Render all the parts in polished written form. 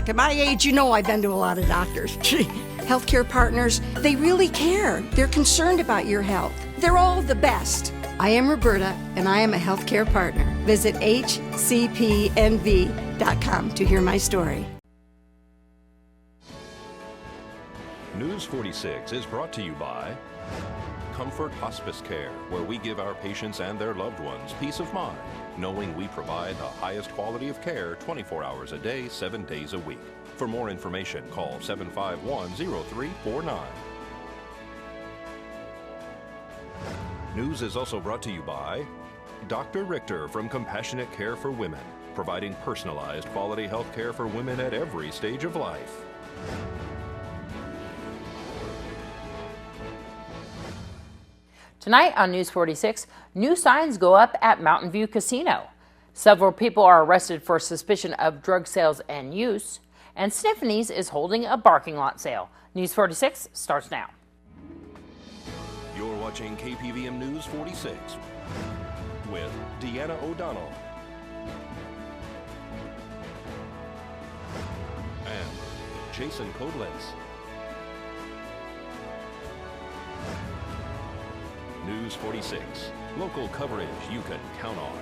At my age, you know I've been to a lot of doctors. Healthcare partners, they really care. They're concerned about your health. They're all the best. I am Roberta, and I am a healthcare partner. Visit hcpnv.com to hear my story. News 46 is brought to you by Comfort Hospice Care, where we give our patients and their loved ones peace of mind, knowing we provide the highest quality of care 24 hours a day, 7 days a week. For more information, call 751-0349. News is also brought to you by Dr. Richter from Compassionate Care for Women, providing personalized quality health care for women at every stage of life. Tonight on News 46, new signs go up at Mountain View Casino. Several people are arrested for suspicion of drug sales and use. And Sniffany's is holding a parking lot sale. News 46 starts now. You're watching KPVM News 46 with Deanna O'Donnell and Jason Koblenz. News 46, local coverage you can count on.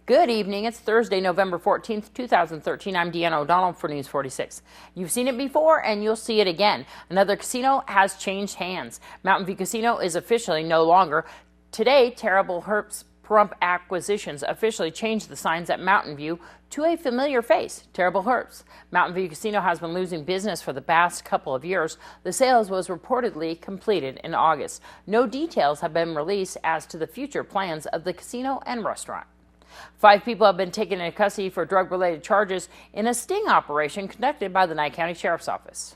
Good evening. It's Thursday, November 14th, 2013. I'm Deanna O'Donnell for News 46. You've seen it before and you'll see it again. Another casino has changed hands. Mountain View Casino is officially no longer. Today, Terrible Herbst Pahrump Acquisitions officially changed the signs at Mountain View to a familiar face, Terrible Herbst. Mountain View Casino has been losing business for the past couple of years. The sales was reportedly completed in August. No details have been released as to the future plans of the casino and restaurant. 5 people have been taken into custody for drug-related charges in a sting operation conducted by the Nye County Sheriff's Office.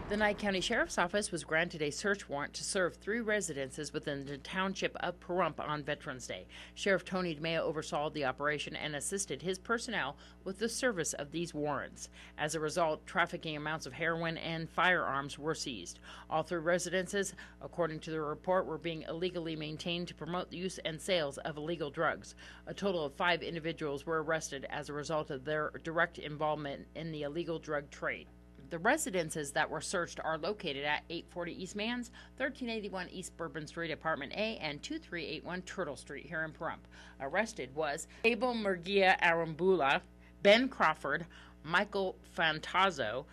The Nye County Sheriff's Office was granted a search warrant to serve 3 residences within the township of Pahrump on Veterans Day. Sheriff Tony DeMeo oversaw the operation and assisted his personnel with the service of these warrants. As a result, trafficking amounts of heroin and firearms were seized. All 3 residences, according to the report, were being illegally maintained to promote the use and sales of illegal drugs. A total of 5 individuals were arrested as a result of their direct involvement in the illegal drug trade. The residences that were searched are located at 840 East Mans, 1381 East Bourbon Street, Apartment A, and 2381 Turtle Street here in Pahrump. Arrested was Abel Murguia Arambula, Ben Crawford, Michael Fantazzo,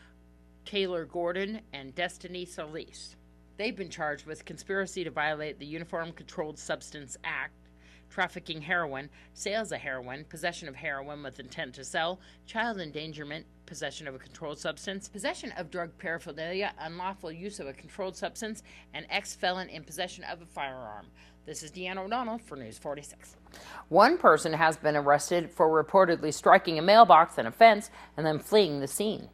Taylor Gordon, and Destiny Solis. They've been charged with conspiracy to violate the Uniform Controlled Substance Act, trafficking heroin, sales of heroin, possession of heroin with intent to sell, child endangerment, possession of a controlled substance, possession of drug paraphernalia, unlawful use of a controlled substance, and ex-felon in possession of a firearm. This is Deanna O'Donnell for News 46. One person has been arrested for reportedly striking a mailbox and a fence and then fleeing the scene.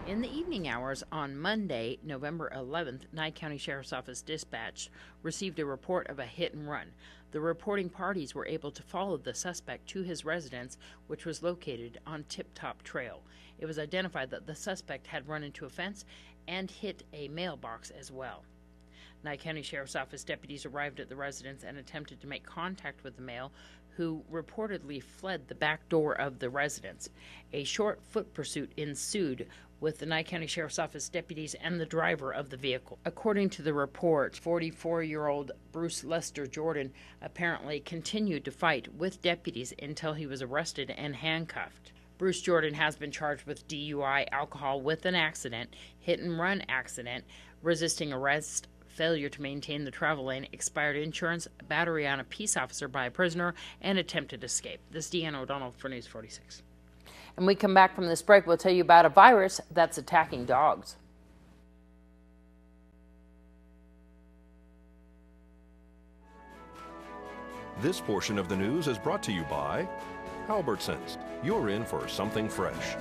In the evening hours on Monday, November 11th, Nye County Sheriff's Office dispatch received a report of a hit and run. The reporting parties were able to follow the suspect to his residence, which was located on Tip Top Trail. It was identified that the suspect had run into a fence and hit a mailbox as well. Nye County Sheriff's Office deputies arrived at the residence and attempted to make contact with the male, who reportedly fled the back door of the residence. A short foot pursuit ensued with the Nye County Sheriff's Office deputies and the driver of the vehicle. According to the report, 44-year-old Bruce Lester Jordan apparently continued to fight with deputies until he was arrested and handcuffed. Bruce Jordan has been charged with DUI, alcohol with an accident, hit-and-run accident, resisting arrest, failure to maintain the travel lane, expired insurance, battery on a peace officer by a prisoner, and attempted escape. This is Deanna O'Donnell for News 46. And we come back from this break, we'll tell you about a virus that's attacking dogs. This portion of the news is brought to you by Albertsons. You're in for something fresh.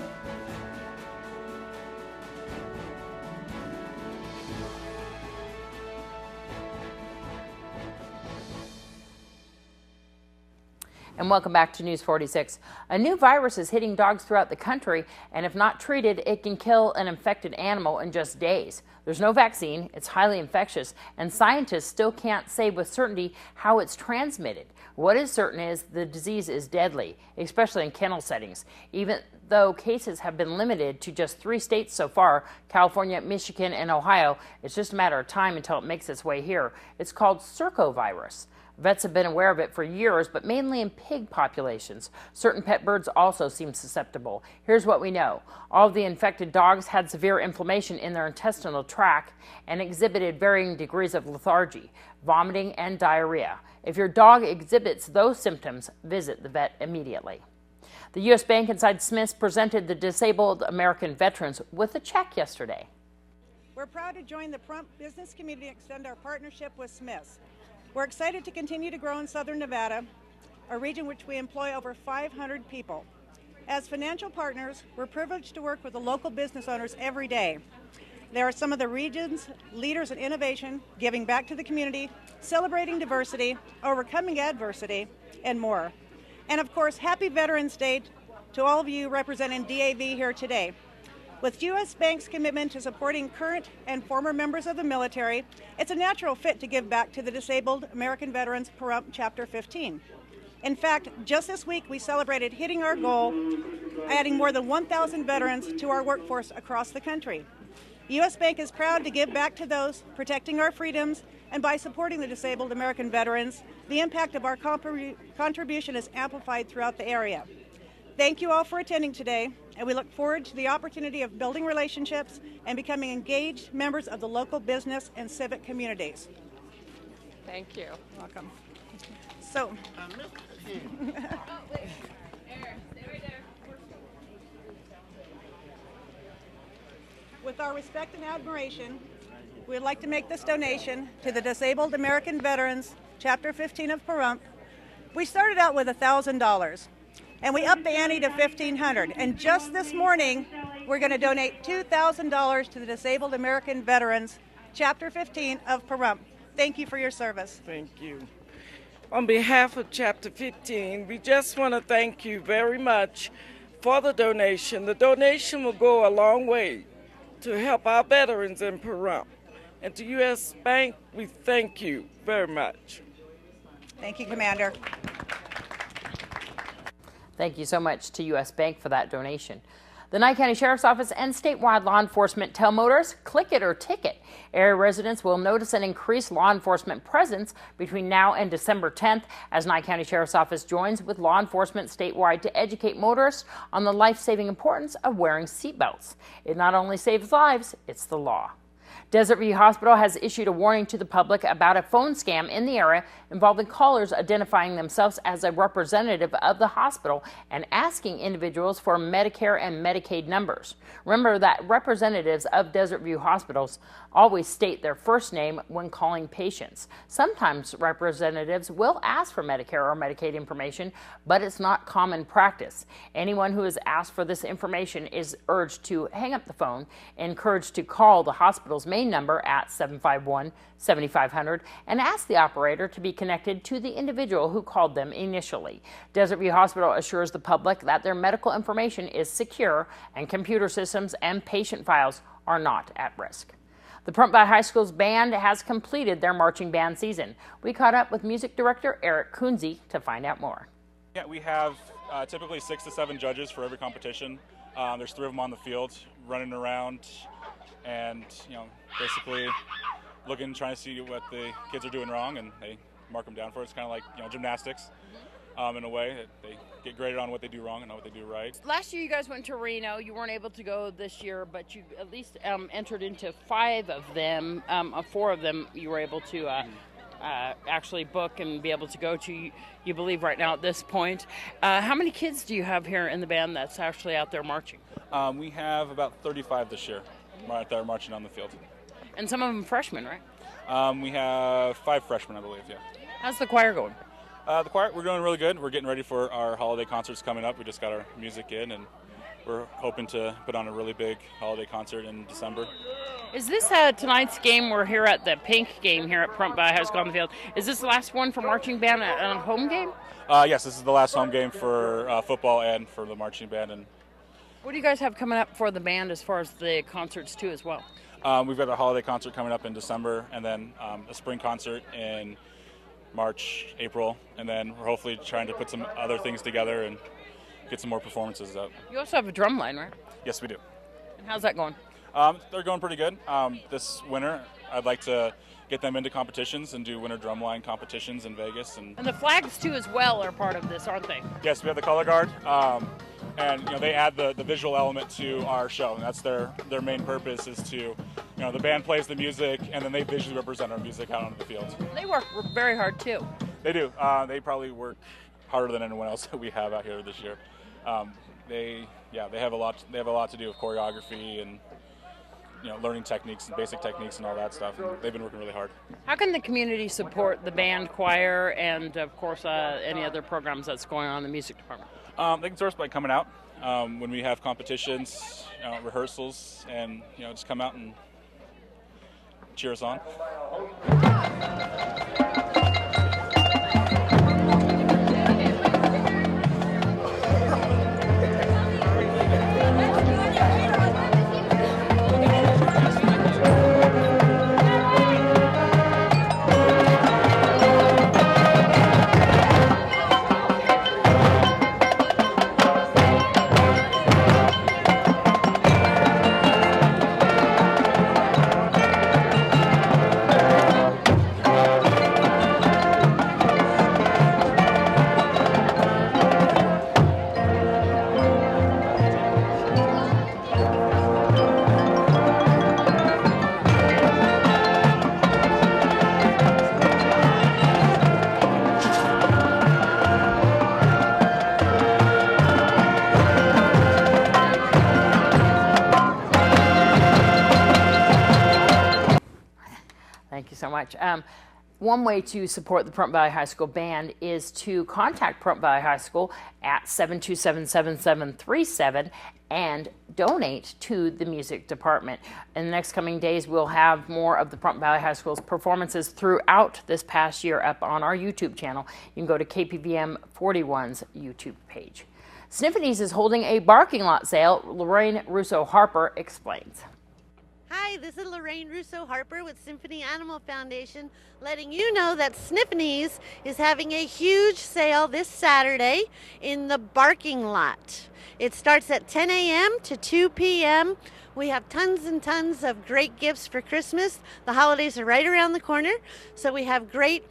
And welcome back to News 46. A new virus is hitting dogs throughout the country, and if not treated, it can kill an infected animal in just days. There's no vaccine, it's highly infectious, and scientists still can't say with certainty how it's transmitted. What is certain is the disease is deadly, especially in kennel settings. Even though cases have been limited to just 3 states so far, California, Michigan, and Ohio, it's just a matter of time until it makes its way here. It's called circovirus. Vets have been aware of it for years, but mainly in pig populations. Certain pet birds also seem susceptible. Here's what we know. All of the infected dogs had severe inflammation in their intestinal tract and exhibited varying degrees of lethargy, vomiting, and diarrhea. If your dog exhibits those symptoms, visit the vet immediately. The U.S. Bank inside Smith's presented the disabled American veterans with a check yesterday. We're proud to join the Pahrump business community and extend our partnership with Smith's. We're excited to continue to grow in Southern Nevada, a region which we employ over 500 people. As financial partners, we're privileged to work with the local business owners every day. They are some of the region's leaders in innovation, giving back to the community, celebrating diversity, overcoming adversity, and more. And of course, happy Veterans Day to all of you representing DAV here today. With U.S. Bank's commitment to supporting current and former members of the military, it's a natural fit to give back to the Disabled American Veterans Pahrump Chapter 15. In fact, just this week we celebrated hitting our goal, adding more than 1,000 veterans to our workforce across the country. U.S. Bank is proud to give back to those protecting our freedoms, and by supporting the disabled American veterans, the impact of our contribution is amplified throughout the area. Thank you all for attending today, and we look forward to the opportunity of building relationships and becoming engaged members of the local business and civic communities. Thank you. Welcome. So, with our respect and admiration, we'd like to make this donation to the Disabled American Veterans, Chapter 15 of Pahrump. We started out with $1,000. And we upped the ante to $1,500. And just this morning, we're going to donate $2,000 to the Disabled American Veterans, Chapter 15 of Pahrump. Thank you for your service. Thank you. On behalf of Chapter 15, we just want to thank you very much for the donation. The donation will go a long way to help our veterans in Pahrump. And to U.S. Bank, we thank you very much. Thank you, Commander. Thank you so much to U.S. Bank for that donation. The Nye County Sheriff's Office and statewide law enforcement tell motorists, click it or ticket. Area residents will notice an increased law enforcement presence between now and December 10th as Nye County Sheriff's Office joins with law enforcement statewide to educate motorists on the life-saving importance of wearing seatbelts. It not only saves lives, it's the law. Desert View Hospital has issued a warning to the public about a phone scam in the area involving callers identifying themselves as a representative of the hospital and asking individuals for Medicare and Medicaid numbers. Remember that representatives of Desert View Hospitals always state their first name when calling patients. Sometimes representatives will ask for Medicare or Medicaid information, but it's not common practice. Anyone who is asked for this information is urged to hang up the phone, encouraged to call the hospital's main number at 751-7500 and ask the operator to be connected to the individual who called them initially. Desert View Hospital assures the public that their medical information is secure and computer systems and patient files are not at risk. The Pahrump Valley High School's band has completed their marching band season. We caught up with music director Eric Kunze to find out more. Yeah, we have typically 6 to 7 judges for every competition. There's 3 of them on the field running around and, basically trying to see what the kids are doing wrong, and they mark them down for it. It's kind of like, gymnastics in a way. They get graded on what they do wrong and not what they do right. Last year you guys went to Reno. You weren't able to go this year, but you at least entered into 5 of them. 4 of them you were able to actually book and be able to go to, you believe, right now at this point. How many kids do you have here in the band that's actually out there marching? We have about 35 this year right there marching on the field. And some of them freshmen, right? We have 5 freshmen, I believe, yeah. How's the choir going? The choir, we're doing really good. We're getting ready for our holiday concerts coming up. We just got our music in, and we're hoping to put on a really big holiday concert in December. Is this tonight's game? We're here at the Pink game here at Pahrump Valley High School on the field. Is this the last one for marching band at a home game? Yes, this is the last home game for football and for the marching band. And what do you guys have coming up for the band as far as the concerts too as well? we've got a holiday concert coming up in December, and then a spring concert in March, April, and then we're hopefully trying to put some other things together and get some more performances up. You also have a drum line, right? Yes, we do. And how's that going? They're going pretty good. This winter, I'd like to get them into competitions and do winter drumline competitions in Vegas. And the flags too as well are part of this, aren't they? Yes, we have the color guard, and they add the visual element to our show, and that's their main purpose is to, the band plays the music, and then they visually represent our music out onto the field. They work very hard too. They do. They probably work harder than anyone else that we have out here this year. They have a lot. They have a lot to do with choreography and learning techniques and basic techniques and all that stuff. And they've been working really hard. How can the community support the band, choir, and of course any other programs that's going on in the music department? They can source by coming out when we have competitions, rehearsals, and just come out and cheer us on. Thank you so much. One way to support the Pahrump Valley High School Band is to contact Pahrump Valley High School at 727-7737 and donate to the music department. In the next coming days, we'll have more of the Pahrump Valley High School's performances throughout this past year up on our YouTube channel. You can go to KPVM 41's YouTube page. Sniffany's is holding a barking lot sale. Lorraine Russo-Harper explains. Hi, this is Lorraine Russo-Harper with Symphony Animal Foundation, letting you know that Sniffany's is having a huge sale this Saturday in the barking lot. It starts at 10 a.m. to 2 p.m. We have tons and tons of great gifts for Christmas. The holidays are right around the corner, so we have great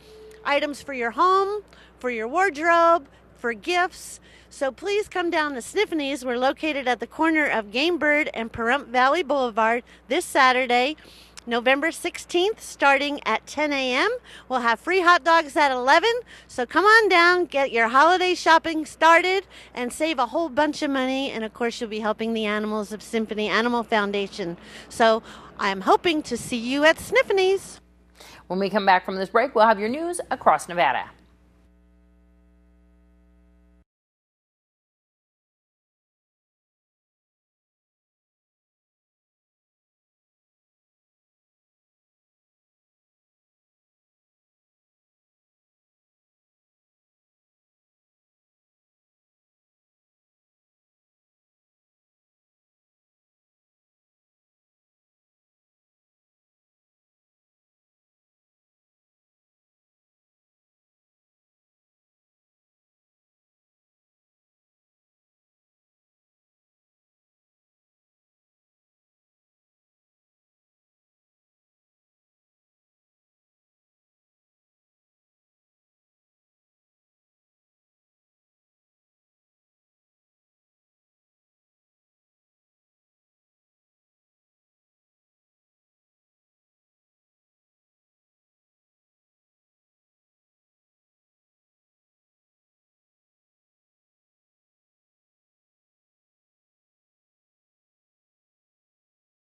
items for your home, for your wardrobe, for gifts. So please come down to Sniffany's. We're located at the corner of Game Bird and Pahrump Valley Boulevard this Saturday, November 16th, starting at 10 a.m. We'll have free hot dogs at 11. So come on down, get your holiday shopping started, and save a whole bunch of money. And of course, you'll be helping the animals of Symphony Animal Foundation. So I'm hoping to see you at Sniffany's. When we come back from this break, we'll have your news across Nevada.